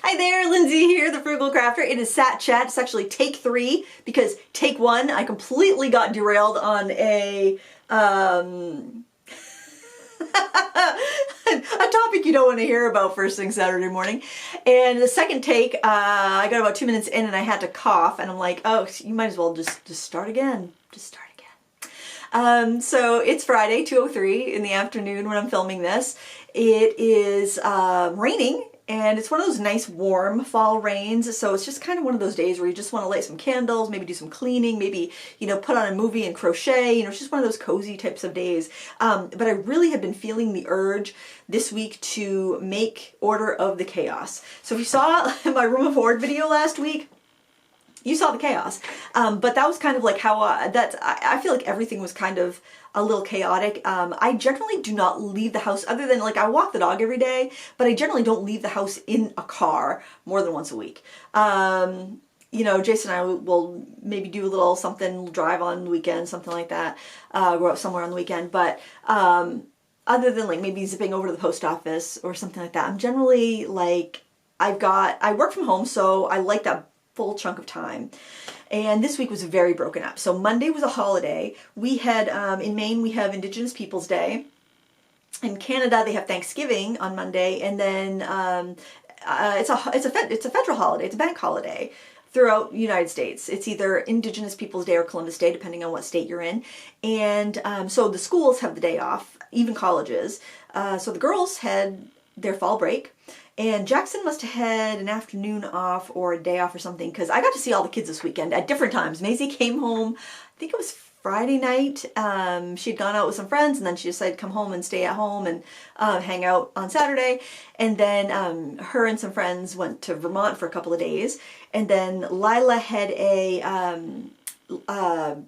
Hi there, Lindsay here, the Frugal Crafter. It is Sat Chat. It's actually take 3 because take 1, I completely got derailed on a a topic you don't want to hear about first thing Saturday morning. And the second take, I got about 2 minutes in and I had to cough, and I'm like, oh, you might as well just start again. Just start again. So it's Friday, 2:03 in the afternoon when I'm filming this. It is raining. And it's one of those nice warm fall rains, so it's just kind of one of those days where you just want to light some candles, maybe do some cleaning, maybe, you know, put on a movie and crochet. It's just one of those cozy types of days. But I really have been feeling the urge this week to make Order of the Chaos. So if you saw my Room of Hoard video last week, you saw the chaos. But that was kind of like how I feel like everything was kind of a little chaotic. I generally do not leave the house, other than like I walk the dog every day, but I generally don't leave the house in a car more than once a week. You know, Jason and I will maybe do a little something, drive on the weekend, something like that, go out somewhere on the weekend. But other than like maybe zipping over to the post office or something like that, I'm generally like, I work from home, so I like that full chunk of time. And this week was very broken up. So Monday was a holiday. We had, in Maine, we have Indigenous Peoples Day. In Canada, they have Thanksgiving on Monday, and then it's a federal holiday. It's a bank holiday throughout the United States. It's either Indigenous Peoples Day or Columbus Day, depending on what state you're in. And so the schools have the day off, even colleges. So the girls had their fall break. And Jackson must have had an afternoon off or a day off or something, because I got to see all the kids this weekend at different times. Maisie came home, I think it was Friday night. She'd gone out with some friends, and then she decided to come home and stay at home and hang out on Saturday. And then her and some friends went to Vermont for a couple of days. And then Lila had a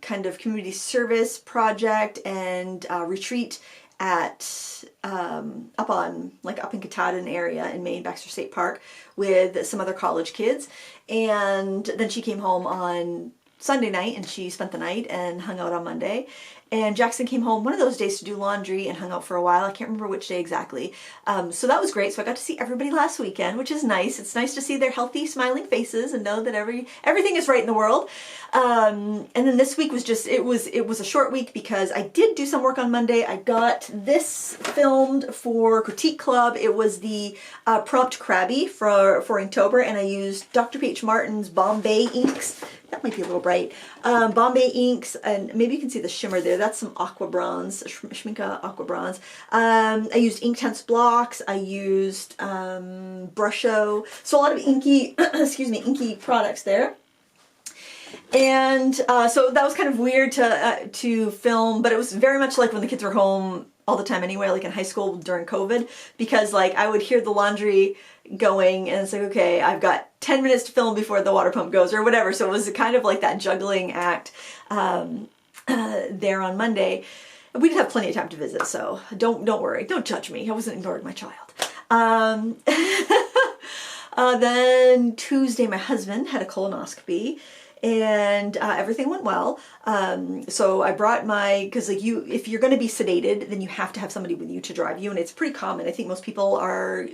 kind of community service project and retreat at up in Katahdin area in Maine, Baxter State Park, with some other college kids. And then she came home on Sunday night and she spent the night and hung out on Monday. And Jackson came home one of those days to do laundry and hung out for a while. I can't remember which day exactly. So that was great. So I got to see everybody last weekend, which is nice. It's nice to see their healthy, smiling faces and know that everything is right in the world. And then this week was just, it was a short week because I did do some work on Monday. I got this filmed for Critique Club. It was the prompt Crabby for Inktober, and I used Dr. P.H. Martin's Bombay inks. That might be a little bright. Bombay inks, and maybe you can see the shimmer there. That's some aqua bronze, Schminke aqua bronze. I used Inktense blocks. I used Brusho. So a lot of inky, excuse me, inky products there. And so that was kind of weird to film, but it was very much like when the kids were home all the time anyway, like in high school during COVID, because like I would hear the laundry going and it's like, okay, I've got 10 minutes to film before the water pump goes or whatever. So it was kind of like that juggling act there on Monday. We did have plenty of time to visit, so don't worry, don't judge me. I wasn't ignoring my child. Then Tuesday, my husband had a colonoscopy. And everything went well. So I brought because like if you're going to be sedated, then you have to have somebody with you to drive you, and it's pretty common. I think most people are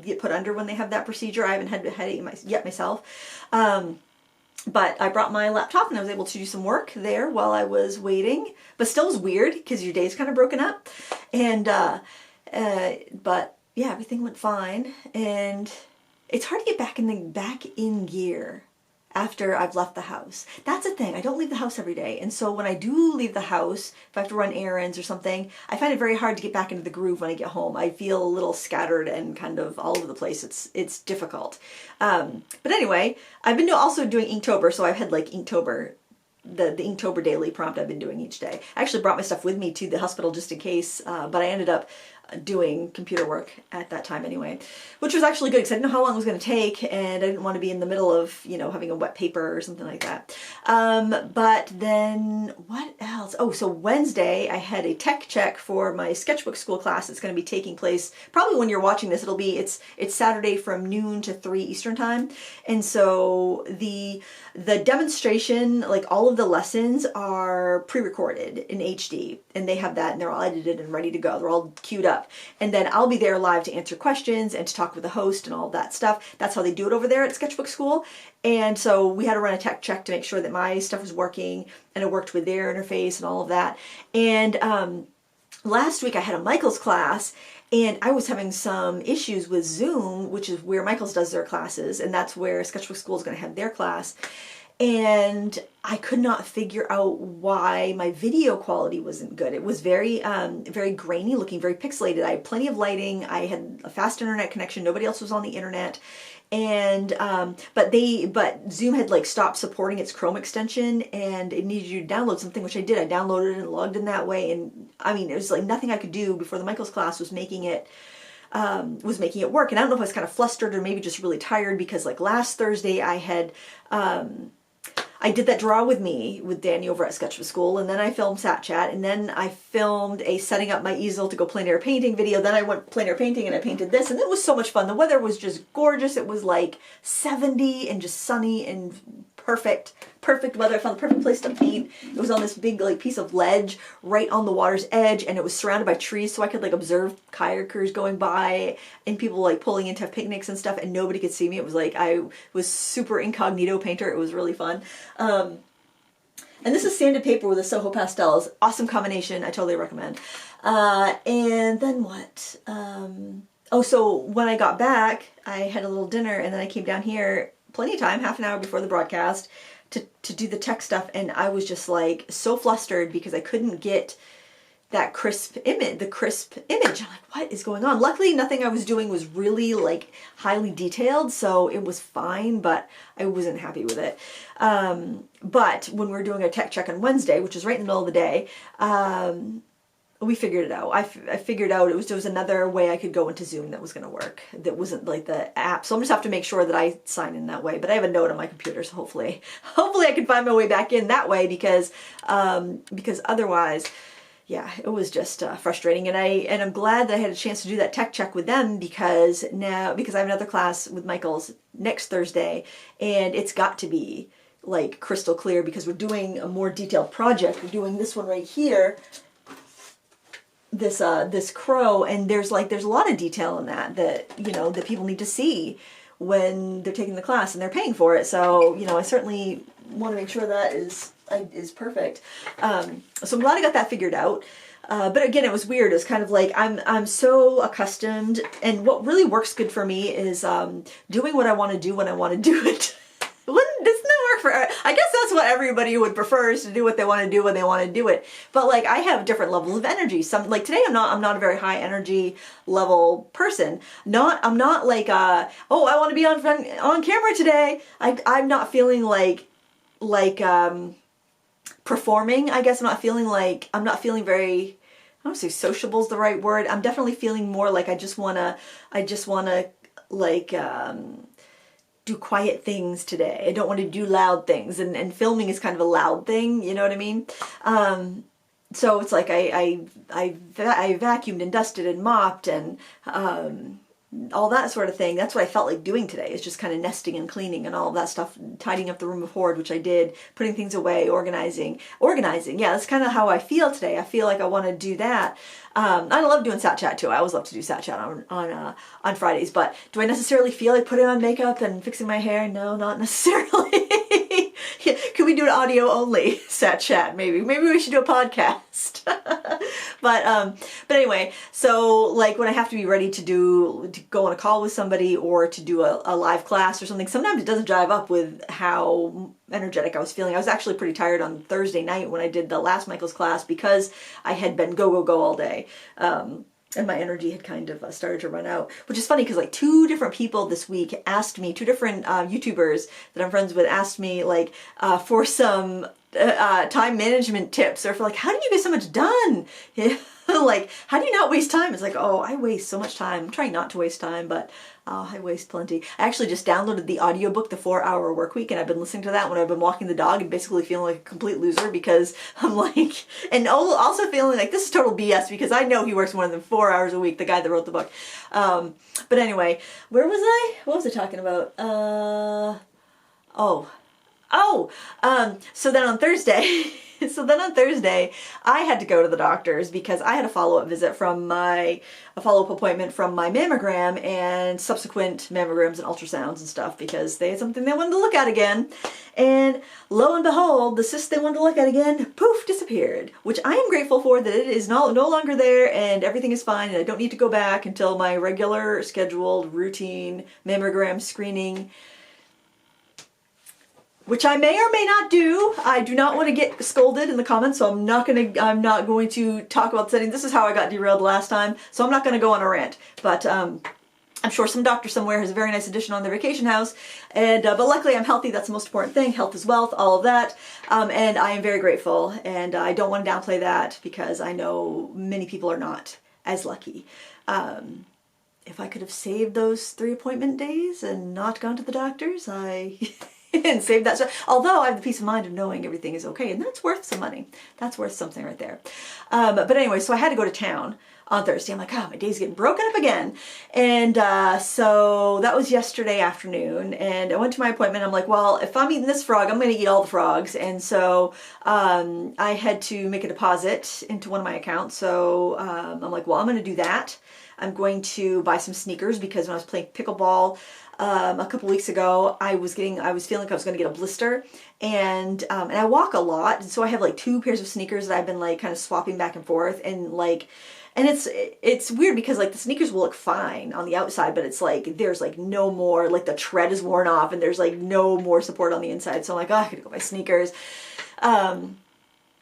get put under when they have that procedure. I haven't had it yet myself, but I brought my laptop and I was able to do some work there while I was waiting. But still, was weird because your day's kind of broken up, and but yeah, everything went fine, and it's hard to get back in gear after I've left the house. That's the thing. I don't leave the house every day. And so when I do leave the house, if I have to run errands or something, I find it very hard to get back into the groove when I get home. I feel a little scattered and kind of all over the place. It's difficult. But anyway, I've been also doing Inktober, so I've had like Inktober, the Inktober daily prompt I've been doing each day. I actually brought my stuff with me to the hospital just in case, but I ended up doing computer work at that time anyway, which was actually good because I didn't know how long it was going to take, and I didn't want to be in the middle of, you know, having a wet paper or something like that. But then what else? Oh, so Wednesday I had a tech check for my sketchbook school class. It's going to be taking place probably when you're watching this. It's Saturday from noon to 3 Eastern time, and so the demonstration, like all of the lessons, are pre-recorded in HD, and they have that, and they're all edited and ready to go. They're all queued up. up. And then I'll be there live to answer questions and to talk with the host and all of that stuff. That's how they do it over there at Sketchbook School. And so we had to run a tech check to make sure that my stuff was working and it worked with their interface and all of that. And last week I had a Michael's class, and I was having some issues with Zoom, which is where Michael's does their classes, and that's where Sketchbook School is going to have their class. And I could not figure out why my video quality wasn't good. It was very, very grainy, looking very pixelated. I had plenty of lighting. I had a fast internet connection. Nobody else was on the internet. And but Zoom had like stopped supporting its Chrome extension, and it needed you to download something, which I did. I downloaded it and logged in that way, and I mean, it was like nothing I could do before the Michael's class was making it work. And I don't know if I was kind of flustered or maybe just really tired, because like last Thursday I had I did that Draw With Me with Danny over at Sketchbook School, and then I filmed Sat Chat, and then I filmed a setting up my easel to go plein air painting video. Then I went plein air painting and I painted this, and it was so much fun. The weather was just gorgeous. It was like 70 and just sunny and perfect weather. I found the perfect place to paint. It was on this big like piece of ledge right on the water's edge, and it was surrounded by trees, so I could like observe kayakers going by and people like pulling in to have picnics and stuff, and nobody could see me. It was like I was super incognito painter. It was really fun. And this is sanded paper with a Soho pastels. Awesome combination. I totally recommend. And then what? Oh, so when I got back, I had a little dinner, and then I came down here plenty of time, half an hour before the broadcast, to do the tech stuff, and I was just like so flustered because I couldn't get that crisp image, I'm like, what is going on? Luckily, nothing I was doing was really like highly detailed, so it was fine, but I wasn't happy with it. But when we were doing a tech check on Wednesday, which was right in the middle of the day, we figured it out. I figured out there was another way I could go into Zoom that was going to work. That wasn't like the app. So I'm just have to make sure that I sign in that way. But I have a note on my computer, so hopefully I can find my way back in that way, because otherwise, yeah, it was just frustrating. And I'm glad that I had a chance to do that tech check with them, because I have another class with Michael's next Thursday, and it's got to be like crystal clear, because we're doing a more detailed project. We're doing this one right here. This crow, and there's a lot of detail in that people need to see when they're taking the class and they're paying for it. So I certainly want to make sure that is perfect. So I'm glad I got that figured out. But again, it was weird. It was kind of like I'm so accustomed, and what really works good for me is doing what I want to do when I want to do it. Doesn't that work for? I guess that's what everybody would prefer, is to do what they want to do when they want to do it. But like, I have different levels of energy. Some, like today, I'm not a very high energy level person. I'm not like oh, I want to be on camera today. I'm not feeling like performing. I guess I'm not feeling very, I don't say sociable is the right word. I'm definitely feeling more like I just wanna like do quiet things today. I don't want to do loud things, and filming is kind of a loud thing, you know what I mean? So it's like I vacuumed and dusted and mopped and all that sort of thing. That's what I felt like doing today, is just kind of nesting and cleaning and all of that stuff, tidying up the room of hoard, which I did, putting things away, organizing. Yeah, that's kind of how I feel today. I feel like I want to do that. I love doing Sat Chat too. I always love to do Sat Chat on Fridays, but do I necessarily feel like putting on makeup and fixing my hair? No, not necessarily. Could we do an audio only Sat Chat? Maybe we should do a podcast. But anyway, so like when I have to be ready to go on a call with somebody or to do a live class or something, sometimes it doesn't jive up with how energetic I was feeling. I was actually pretty tired on Thursday night when I did the last Michael's class, because I had been go all day. And my energy had kind of started to run out, which is funny because like two different people this week asked me, two different YouTubers that I'm friends with asked me like for some time management tips, or for like, how do you get so much done? Like, how do you not waste time? It's like, oh, I waste so much time. I'm trying not to waste time, but I waste plenty. I actually just downloaded the audiobook, The 4-Hour Workweek, and I've been listening to that when I've been walking the dog and basically feeling like a complete loser, because I'm like, and also feeling like this is total BS, because I know he works more than 4 hours a week, the guy that wrote the book. But anyway, where was I? What was I talking about? Oh, so then on Thursday, I had to go to the doctor's because I had a follow-up visit from a follow-up appointment from my mammogram and subsequent mammograms and ultrasounds and stuff because they had something they wanted to look at again. And lo and behold, the cyst they wanted to look at again, poof, disappeared, which I am grateful for that it is no longer there and everything is fine and I don't need to go back until my regular scheduled routine mammogram screening, which I may or may not do. I do not want to get scolded in the comments, so I'm not going to talk about setting. This is how I got derailed last time, so I'm not going to go on a rant. But I'm sure some doctor somewhere has a very nice addition on their vacation house. And but luckily I'm healthy. That's the most important thing. Health is wealth, all of that. And I am very grateful. And I don't want to downplay that because I know many people are not as lucky. If I could have saved those 3 appointment days and not gone to the doctors, I... and save that stuff. Although I have the peace of mind of knowing everything is okay, and that's worth some money. That's worth something right there. But anyway, so I had to go to town on Thursday. I'm like, oh, my day's getting broken up again. And so that was yesterday afternoon, and I went to my appointment. I'm like, well, if I'm eating this frog, I'm going to eat all the frogs. And so I had to make a deposit into one of my accounts. So I'm like, well, I'm going to do that. I'm going to buy some sneakers because when I was playing pickleball a couple weeks ago, I was feeling like I was going to get a blister, and I walk a lot, and so I have like 2 pairs of sneakers that I've been like kind of swapping back and forth, and it's weird because like the sneakers will look fine on the outside, but it's like there's like no more, like the tread is worn off, and there's like no more support on the inside. So I'm like, oh, I gotta go buy sneakers.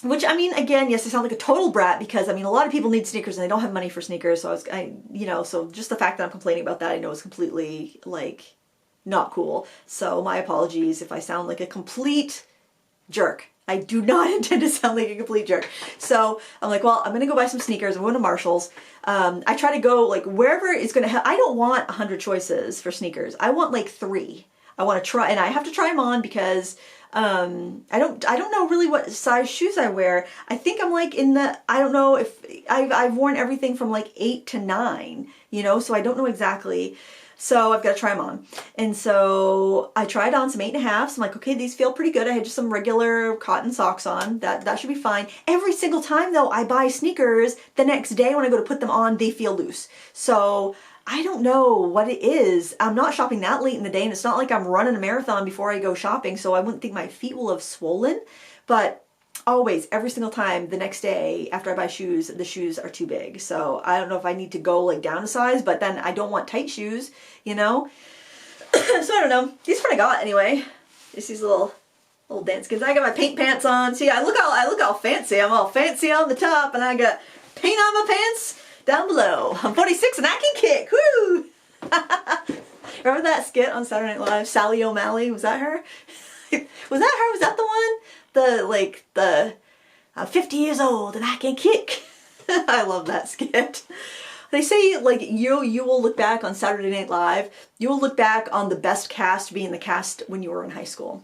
Which, I mean, again, yes, I sound like a total brat because, I mean, a lot of people need sneakers and they don't have money for sneakers. So so just the fact that I'm complaining about that, I know is completely, like, not cool. So my apologies if I sound like a complete jerk. I do not intend to sound like a complete jerk. So I'm like, well, I'm going to go buy some sneakers. I'm going to Marshall's. I try to go, like, wherever it's going to have, I don't want 100 choices for sneakers. I want, like, 3. I want to try, and I have to try them on because... I don't know really what size shoes I wear. I think I'm like in the, I don't know if I've worn everything from like 8 to 9, so I don't know exactly. So I've got to try them on. And so I tried on some 8.5s. I'm like, okay, these feel pretty good. I had just some regular cotton socks on. That should be fine. Every single time though I buy sneakers, the next day when I go to put them on, they feel loose. So I don't know what it is. I'm not shopping that late in the day, and it's not like I'm running a marathon before I go shopping, so I wouldn't think my feet will have swollen. But always, every single time, the next day after I buy shoes, the shoes are too big. So I don't know if I need to go like down a size, but then I don't want tight shoes, So I don't know. These are what I got anyway. Just these little dance skins. I got my paint pants on. See, I look all fancy. I'm all fancy on the top, and I got paint on my pants down below. I'm 46 and I can kick. Woo! Remember that skit on Saturday Night Live? Sally O'Malley, was that her? Was that her? Was that the one? I'm 50 years old and I can kick. I love that skit. They say like you will look back on Saturday Night Live. You will look back on the best cast being the cast when you were in high school.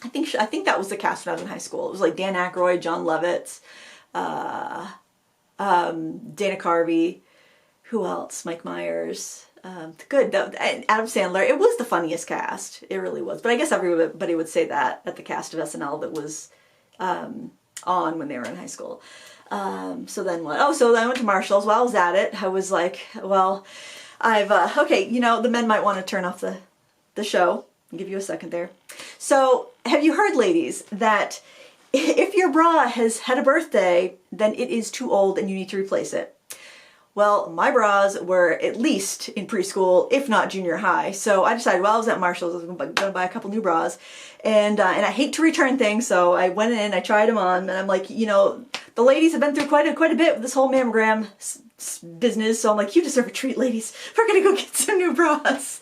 I think that was the cast when I was in high school. It was like Dan Aykroyd, John Lovitz, Dana Carvey, who else? Mike Myers. Adam Sandler. It was the funniest cast. It really was. But I guess everybody would say that at the cast of SNL that was on when they were in high school. So then what? Oh, so then I went to Marshall's. While I was at it, I was like, well, I've, okay, the men might want to turn off the show. I'll give you a second there. So have you heard, ladies, that if your bra has had a birthday, then it is too old and you need to replace it? Well, my bras were at least in preschool, if not junior high. So I decided while I was at Marshall's, I was going to buy a couple new bras. And I hate to return things, so I went in, I tried them on, and I'm like, the ladies have been through quite a bit with this whole mammogram business. So I'm like, you deserve a treat, ladies. We're going to go get some new bras.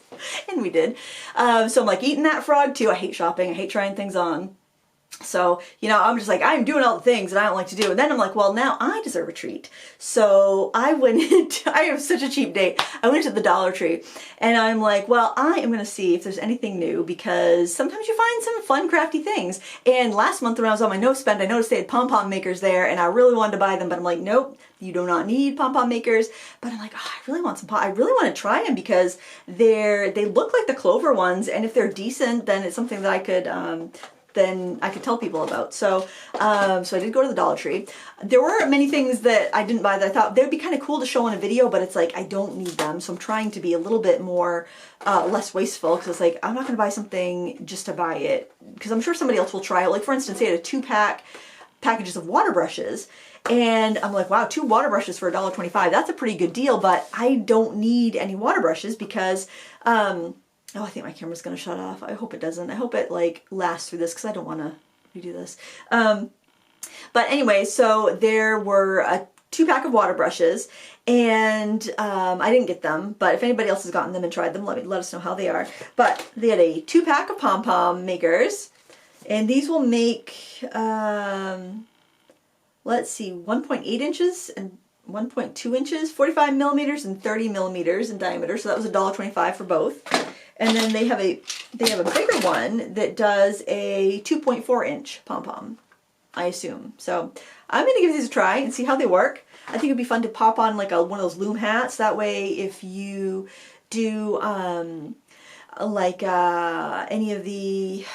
And we did. So I'm like eating that frog too. I hate shopping. I hate trying things on. So, I'm just like, I'm doing all the things that I don't like to do. And then I'm like, well, now I deserve a treat. So I went into, I have such a cheap date. I went to the Dollar Tree and I'm like, well, I am going to see if there's anything new because sometimes you find some fun, crafty things. And last month when I was on my no spend, I noticed they had pom-pom makers there and I really wanted to buy them, but I'm like, nope, you do not need pom-pom makers. But I'm like, oh, I really want some I really want to try them because they look like the Clover ones. And if they're decent, then it's something that I could, then I could tell people about. So, so I did go to the Dollar Tree. There were many things that I didn't buy that I thought they would be kind of cool to show on a video, but it's like, I don't need them. So I'm trying to be a little bit more, less wasteful, because it's like, I'm not going to buy something just to buy it, because I'm sure somebody else will try it. Like for instance, they had a 2-pack packages of water brushes, and I'm like, wow, 2 water brushes for $1.25. That's a pretty good deal, but I don't need any water brushes because, oh, I think my camera's gonna shut off. I hope it doesn't. I hope it like lasts through this because I don't want to redo this. But anyway, so there were a 2-pack of water brushes, and I didn't get them, but if anybody else has gotten them and tried them, let us know how they are. But they had a 2-pack of pom-pom makers, and these will make, let's see, 1.8 inches and 1.2 inches, 45 millimeters and 30 millimeters in diameter. So that was $1.25 for both. And then they have a bigger one that does a 2.4 inch pom-pom, I assume. So I'm going to give these a try and see how they work. I think it'd be fun to pop on like one of those loom hats. That way if you do any of the,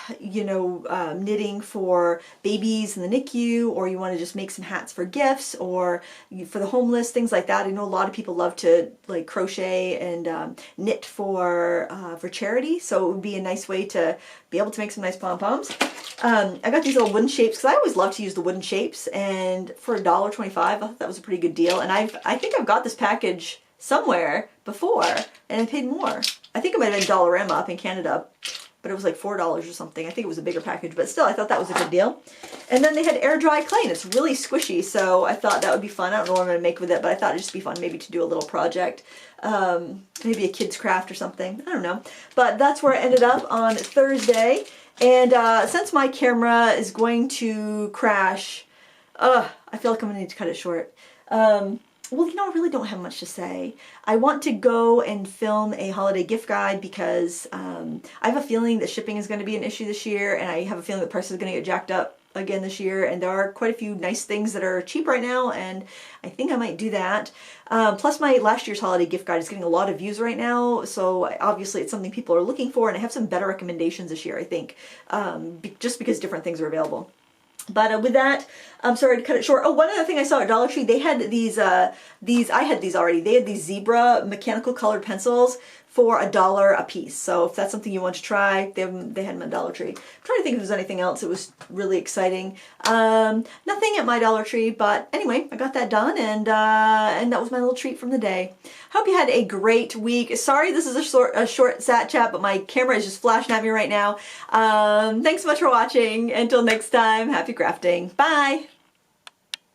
knitting for babies in the NICU, or you want to just make some hats for gifts or for the homeless, things like that. I know a lot of people love to like crochet and knit for charity, so it would be a nice way to be able to make some nice pom-poms. I got these little wooden shapes because I always love to use the wooden shapes, and for $1.25 I thought that was a pretty good deal. And I think I've got this package somewhere before and I paid more. I think it might have been Dollarama up in Canada, but it was like $4 or something. I think it was a bigger package, but still I thought that was a good deal. And then they had air dry clay, and it's really squishy, so I thought that would be fun. I don't know what I'm going to make with it, but I thought it'd just be fun maybe to do a little project. Maybe a kid's craft or something. I don't know. But that's where I ended up on Thursday. And since my camera is going to crash, I feel like I'm going to need to cut it short. Well, I really don't have much to say. I want to go and film a holiday gift guide because I have a feeling that shipping is going to be an issue this year, and I have a feeling that prices are going to get jacked up again this year, and there are quite a few nice things that are cheap right now, and I think I might do that. Plus my last year's holiday gift guide is getting a lot of views right now, so obviously it's something people are looking for, and I have some better recommendations this year, I think, just because different things are available. But with that, I'm sorry to cut it short. Oh, one other thing I saw at Dollar Tree, they had I had these already. They had these zebra mechanical colored pencils for $1 a piece. So if that's something you want to try, they had them at Dollar Tree. I'm trying to think if there's anything else that was really exciting. Nothing at my Dollar Tree, but anyway, I got that done, and that was my little treat from the day. Hope you had a great week. Sorry this is a short sat chat, but my camera is just flashing at me right now. Thanks so much for watching. Until next time, happy crafting. Bye!